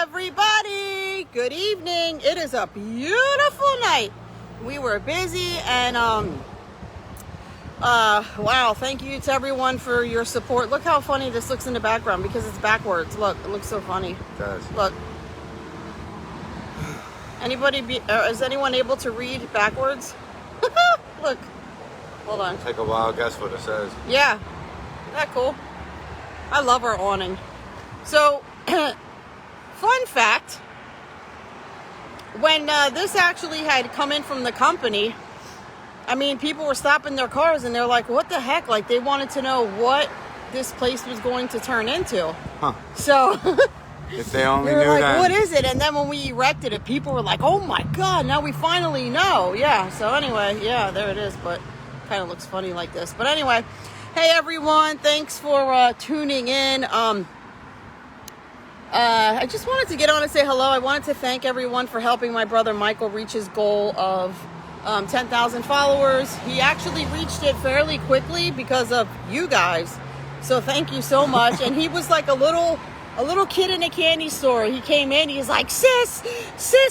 everybody. Good evening. It is a beautiful night. We were busy and wow, thank you to everyone for your support. Look how funny this looks in the background because it's backwards. Look, it looks so funny. It does. Look. Is anyone able to read backwards? Look. Hold on. Take a wild guess what it says. Yeah. Isn't that cool? I love our awning. So, fun fact, when this actually had come in from the company, I mean, people were stopping their cars and they're like, what the heck? Like, they wanted to know what this place was going to turn into. Huh. So, if they only knew like, that. what is it? And then when we erected it, people were like, oh my God, now we finally know. Yeah, so anyway, yeah, there it is, but kind of looks funny like this. But anyway, hey everyone, thanks for tuning in. I just wanted to get on and say hello. I wanted to thank everyone for helping my brother Michael reach his goal of 10,000 followers. He actually reached it fairly quickly because of you guys. So thank you so much. And he was like a little kid in a candy store. He came in, he's like, sis,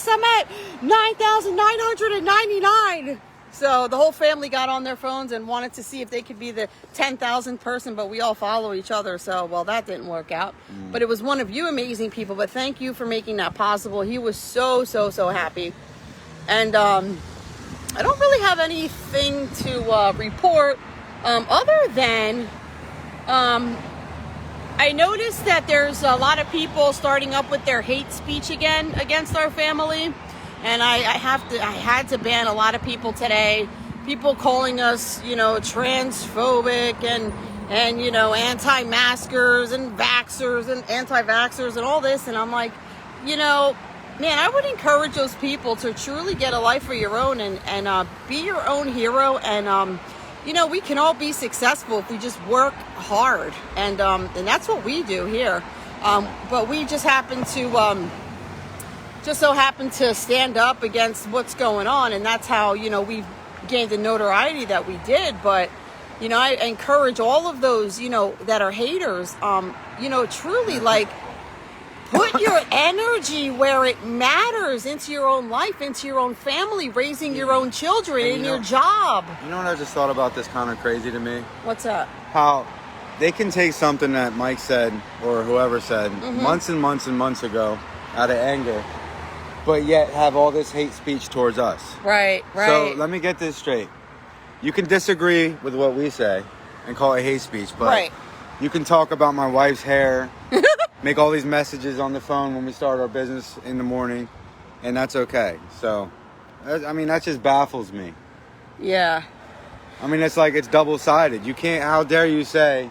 I'm at 9,999. So the whole family got on their phones and wanted to see if they could be the 10,000th person, but we all follow each other. So, well, that didn't work out. But it was one of you amazing people. But thank you for making that possible. He was so happy. And I don't really have anything to report other than I noticed that there's a lot of people starting up with their hate speech again against our family. And I had to ban a lot of people today. People calling us, transphobic and anti-maskers and vaxxers and anti-vaxxers and all this. And I'm like, man, I would encourage those people to truly get a life of your own and be your own hero. And, we can all be successful if we just work hard. And that's what we do here. But we just happen to... just so happened to stand up against what's going on, and that's how we've gained the notoriety that we did. But I encourage all of those that are haters, truly like put your energy where it matters, into your own life, into your own family, raising your own children, in your job. You know what I just thought about? This kind of crazy to me. What's that? How they can take something that Mike said or whoever said months and months and months ago out of anger, but yet have all this hate speech towards us. Right. So let me get this straight. You can disagree with what we say and call it hate speech, but you can talk about my wife's hair, make all these messages on the phone when we start our business in the morning, and that's okay. So, that just baffles me. Yeah. It's like it's double-sided. You can't, how dare you say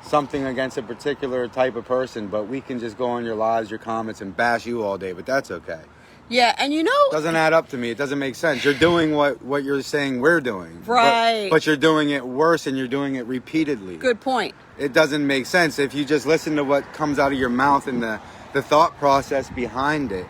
something against a particular type of person, but we can just go on your lives, your comments, and bash you all day, but that's okay. Yeah, and it doesn't add up to me. It doesn't make sense. You're doing what you're saying we're doing. Right. But you're doing it worse, and you're doing it repeatedly. Good point. It doesn't make sense. If you just listen to what comes out of your mouth and the thought process behind it,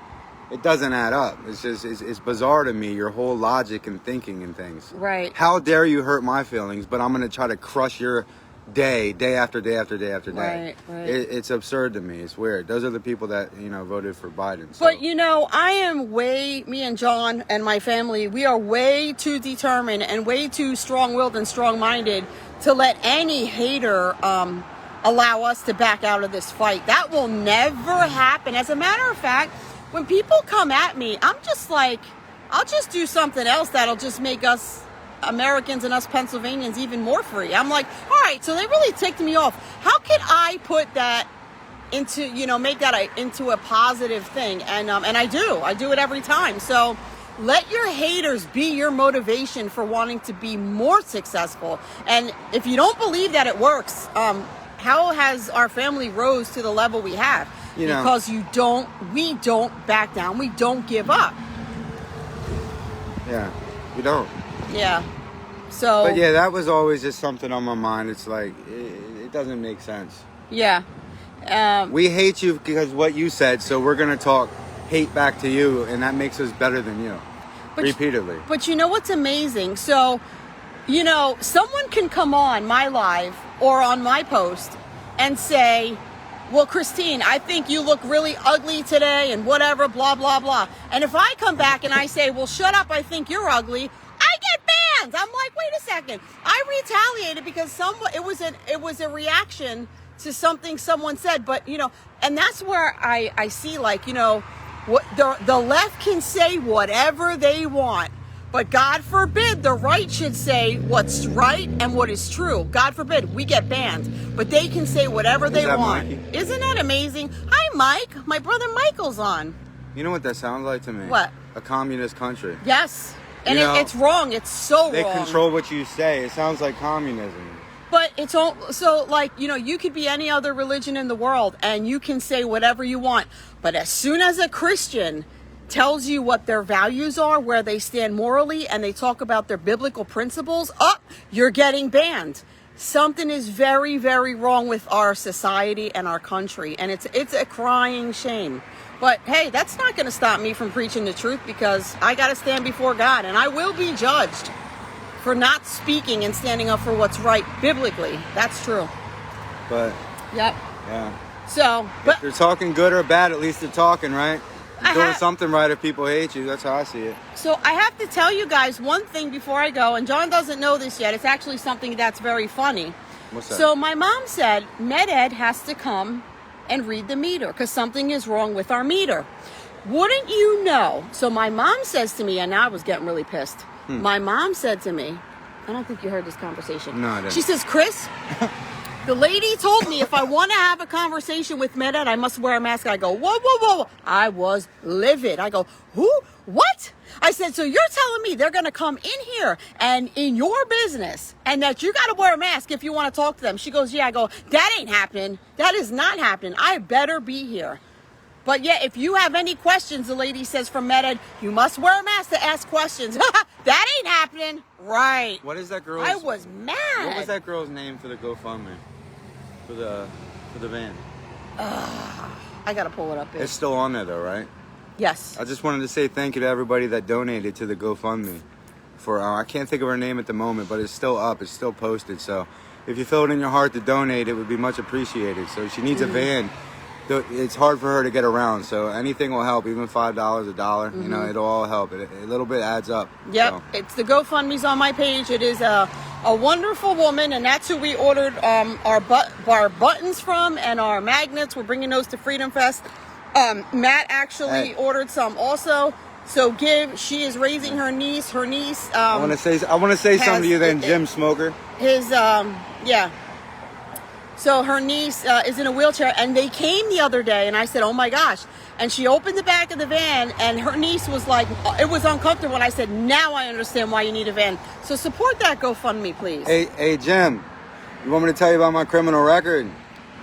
it doesn't add up. It's bizarre to me, your whole logic and thinking and things. Right. How dare you hurt my feelings, but I'm going to try to crush your day after day after day after day. Right. It's absurd to me. It's weird. Those are the people that voted for Biden. So. But I am me and John and my family, we are way too determined and way too strong-willed and strong-minded to let any hater allow us to back out of this fight. That will never happen. As a matter of fact, when people come at me, I'm just like, I'll just do something else that'll just make us Americans and us Pennsylvanians even more free. I'm like, all right, so they really ticked me off. How can I put that into, make that into a positive thing? And I do it every time. So let your haters be your motivation for wanting to be more successful. And if you don't believe that it works, how has our family rose to the level we have? Because we don't back down. We don't give up. Yeah, we don't. Yeah. So. But yeah, that was always just something on my mind. It's like, it doesn't make sense. Yeah. We hate you because what you said, so we're going to talk hate back to you, and that makes us better than you. Repeatedly. But you know what's amazing? So, someone can come on my live or on my post and say, well, Christine, I think you look really ugly today and whatever, blah, blah, blah. And if I come back and I say, well, shut up, I think you're ugly, I get banned. I'm like, wait a second. I retaliated because it was a reaction to something someone said. But, and that's where I see, like, what the left can say whatever they want. But God forbid the right should say what's right and what is true. God forbid we get banned. But they can say whatever they want. Mikey? Isn't that amazing? Hi, Mike. My brother Michael's on. You know what that sounds like to me? What? A communist country. Yes. And it's wrong. It's so wrong. They control what you say. It sounds like communism. But it's all, so like, you could be any other religion in the world and you can say whatever you want. But as soon as a Christian tells you what their values are, where they stand morally, and they talk about their biblical principles, you're getting banned. Something is very, very wrong with our society and our country, and it's a crying shame. But hey, that's not going to stop me from preaching the truth, because I got to stand before God, and I will be judged for not speaking and standing up for what's right biblically. That's true. But yep. Yeah. So, but if they're talking good or bad, at least they're talking, right? Doing something right if people hate you. That's how I see it. So I have to tell you guys one thing before I go, and John doesn't know this yet. It's actually something that's very funny. What's that? So my mom said MedEd has to come and read the meter because something is wrong with our meter. Wouldn't you know? So my mom says to me, and I was getting really pissed. My mom said to me, I don't think you heard this conversation. No, I didn't. She says, Chris, the lady told me if I want to have a conversation with MedEd, I must wear a mask. I go, whoa, whoa, whoa. I was livid. I go, who? What? I said, so you're telling me they're going to come in here and in your business and that you got to wear a mask if you want to talk to them? She goes, yeah. I go, that ain't happening. That is not happening. I better be here. But yeah, if you have any questions, the lady says from MedEd, you must wear a mask to ask questions. That ain't happening. Right. What is that girl's? I was mad. What was that girl's name for the GoFundMe? For the van? I got to pull it up. It's still on there though, right? Yes. I just wanted to say thank you to everybody that donated to the GoFundMe. For I can't think of her name at the moment, but it's still up. It's still posted. So if you feel it in your heart to donate, it would be much appreciated. So she needs a van. It's hard for her to get around, so anything will help, even $5, $1, it'll all help. A little bit adds up. Yep, so. It's the GoFundMe's on my page. It is a wonderful woman, and that's who we ordered our buttons from and our magnets. We're bringing those to Freedom Fest. Matt actually ordered some also. So she is raising her niece. Her niece. I want to say something to you then, Jim Smoker. Yeah. So her niece is in a wheelchair, and they came the other day, and I said, oh my gosh. And she opened the back of the van, and her niece was like, it was uncomfortable. And I said, now I understand why you need a van. So support that GoFundMe, please. Hey, Jim, you want me to tell you about my criminal record?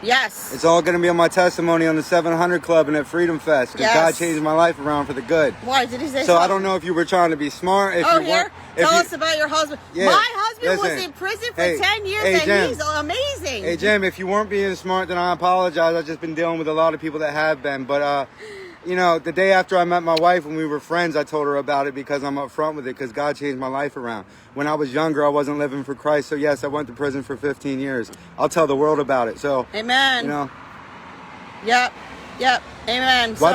Yes. It's all going to be on my testimony on the 700 Club and at Freedom Fest. Because God changed my life around for the good. Why? Did he say so? I don't know if you were trying to be smart. Tell us about your husband. Yeah, my husband was in prison for 10 years and Jim, he's amazing. Hey, Jim, if you weren't being smart, then I apologize. I've just been dealing with a lot of people that have been. But, the day after I met my wife, when we were friends, I told her about it because I'm upfront with it because God changed my life around. When I was younger, I wasn't living for Christ. So, yes, I went to prison for 15 years. I'll tell the world about it. So, amen. Yep. Amen. Why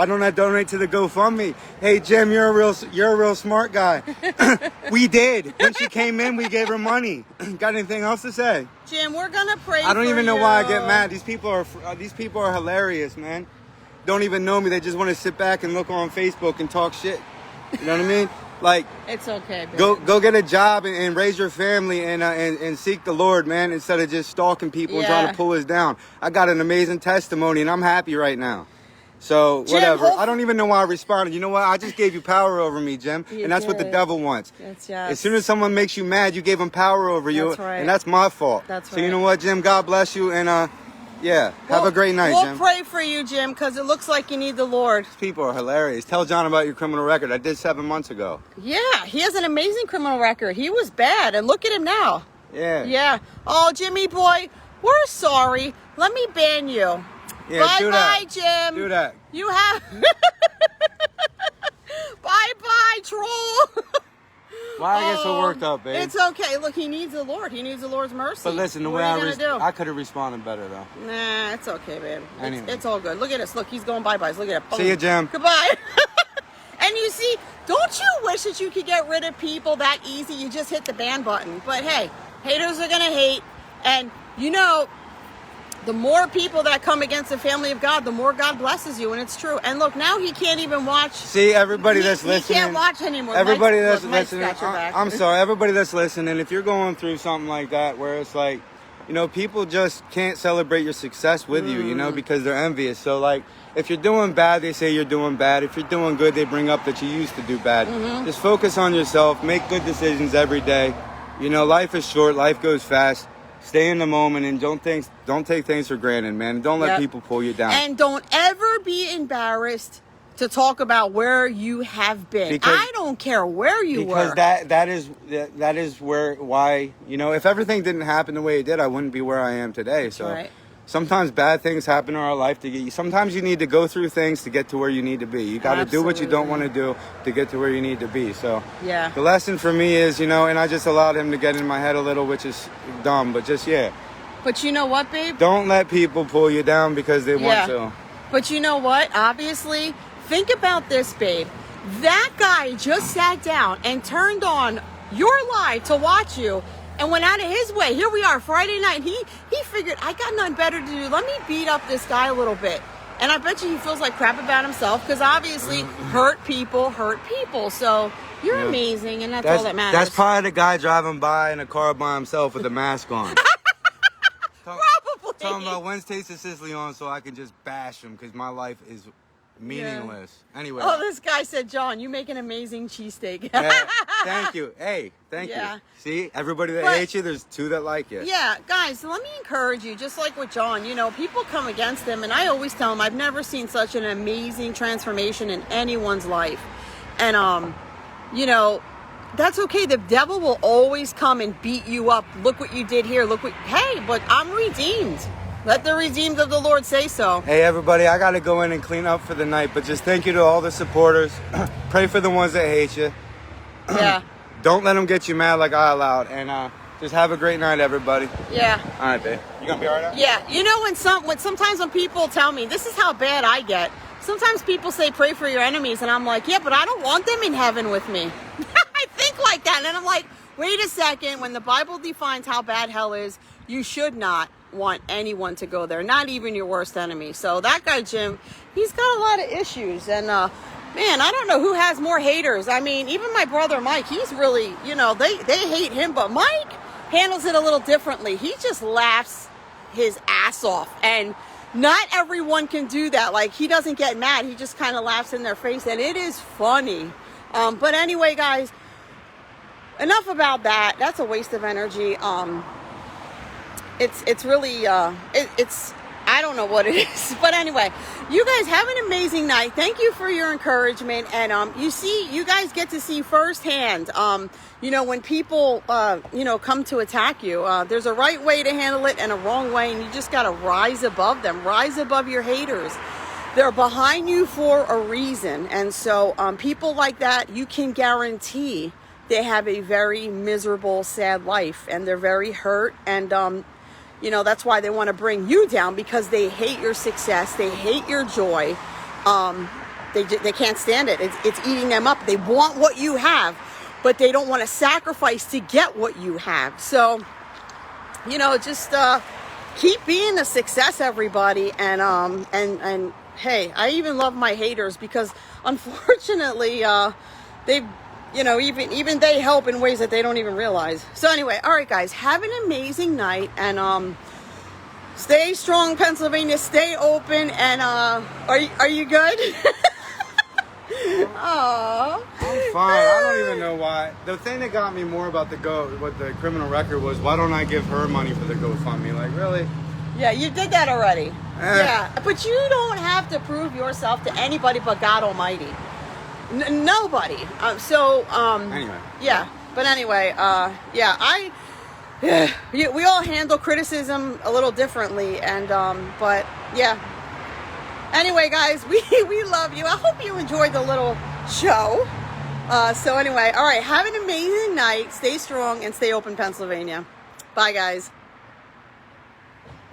don't I donate to the GoFundMe? Hey Jim, you're a real smart guy. We did. When she came in, we gave her money. Got anything else to say? Jim, we're gonna pray. I don't even know why I get mad. These people are hilarious, man. Don't even know me. They just want to sit back and look on Facebook and talk shit. You know what I mean? Like, it's okay, baby. Go get a job and raise your family and seek the Lord, man, instead of just stalking people and trying to pull us down. I got an amazing testimony and I'm happy right now. So Jim, whatever. I don't even know why I responded. You know what? I just gave you power over me, Jim. And that's what the devil wants. As soon as someone makes you mad, you gave them power over you. That's right. And that's my fault. That's right. So you know what, Jim? God bless you. And have a great night, Jim. We'll pray for you, Jim, because it looks like you need the Lord. These people are hilarious. Tell John about your criminal record. I did 7 months ago. Yeah, he has an amazing criminal record. He was bad, and look at him now. Yeah. Oh, Jimmy boy, we're sorry. Let me ban you. Yeah, bye-bye, Jim. Do that. You have... Bye-bye, troll. Why I get so worked up, babe? It's okay. Look, he needs the Lord. He needs the Lord's mercy. But listen, the way I could have responded better, though. Nah, it's okay, babe. Anyway. It's all good. Look at us. Look, he's going bye-byes. Look at it. Boom. See you, Jim. Goodbye. And you see, don't you wish that you could get rid of people that easy? You just hit the ban button. But hey, haters are going to hate. And, you know, the more people that come against the family of God, the more God blesses you, and it's true. And look, now he can't even watch. See, everybody that's listening. He can't watch anymore. Everybody that's listening. Back. I'm sorry, everybody that's listening. If you're going through something like that, where it's like, you know, people just can't celebrate your success with you, you know, because they're envious. So, like, if you're doing bad, they say you're doing bad. If you're doing good, they bring up that you used to do bad. Just focus on yourself. Make good decisions every day. You know, life is short. Life goes fast. Stay in the moment and don't take things for granted, man. Don't let people pull you down. And don't ever be embarrassed to talk about where you have been. Because I don't care where you were. Because that is why, you know, if everything didn't happen the way it did, I wouldn't be where I am today. So right. Sometimes bad things happen in our life to get you. Sometimes you need to go through things to get to where you need to be. You got to do what you don't want to do to get to where you need to be. So yeah. The lesson for me is, you know, and I just allowed him to get in my head a little, which is dumb, but just, yeah. But you know what, babe? Don't let people pull you down because they want to. But you know what? Obviously, think about this, babe. That guy just sat down and turned on your live to watch you and went out of his way. Here we are, Friday night. He figured, I got nothing better to do. Let me beat up this guy a little bit. And I bet you he feels like crap about himself because obviously hurt people. So you're amazing, and that's all that matters. That's probably the guy driving by in a car by himself with a mask on. Probably. Talking about when's Taste of Sicily on so I can just bash him because my life is meaningless. Yeah. Anyway. Oh, this guy said, John, you make an amazing cheesesteak. Thank you. Hey, thank you. See, everybody that hates you, there's two that like you. Yeah, guys, let me encourage you, just like with John, you know, people come against him, and I always tell them, I've never seen such an amazing transformation in anyone's life. And, you know, that's okay. The devil will always come and beat you up. Look what you did here. Hey, but I'm redeemed. Let the redeemed of the Lord say so. Hey, everybody, I got to go in and clean up for the night, but just thank you to all the supporters. Pray for the ones that hate you. Yeah. Don't let them get you mad like I allowed. And just have a great night, everybody. Yeah. All right, babe. You going to be all right now? Yeah. You know, sometimes when people tell me, this is how bad I get. Sometimes people say, pray for your enemies. And I'm like, yeah, but I don't want them in heaven with me. I think like that. And I'm like, wait a second. When the Bible defines how bad hell is, you should not want anyone to go there, not even your worst enemy. So that guy Jim, he's got a lot of issues, and man, I don't know who has more haters. I mean, even my brother Mike, he's really, you know, they hate him, but Mike handles it a little differently. He just laughs his ass off, and not everyone can do that. Like, he doesn't get mad, he just kind of laughs in their face, and it is funny. But anyway, guys, enough about that. That's a waste of energy. It's really, it's, I don't know what it is. But anyway, you guys have an amazing night. Thank you for your encouragement. And you guys get to see firsthand, you know, when people, you know, come to attack you, there's a right way to handle it and a wrong way. And you just got to rise above them, rise above your haters. They're behind you for a reason. And so people like that, you can guarantee they have a very miserable, sad life. And they're very hurt. And, you know, that's why they want to bring you down, because they hate your success. They hate your joy. They can't stand it. It's eating them up. They want what you have, but they don't want to sacrifice to get what you have. So, you know, just keep being a success, everybody. And hey, I even love my haters, because unfortunately, they've, you know, even they help in ways that they don't even realize. So anyway, all right, guys, have an amazing night, and stay strong, Pennsylvania. Stay open, and are you good? Aww. I'm fine. I don't even know why. The thing that got me more about what the criminal record was, why don't I give her money for the GoFundMe? Like, really? Yeah, you did that already. Yeah, but you don't have to prove yourself to anybody but God Almighty. Nobody. Anyway. Yeah. But anyway, yeah, we all handle criticism a little differently, and but yeah. Anyway, guys, we love you. I hope you enjoyed the little show. So anyway, all right. Have an amazing night. Stay strong and stay open, Pennsylvania. Bye, guys.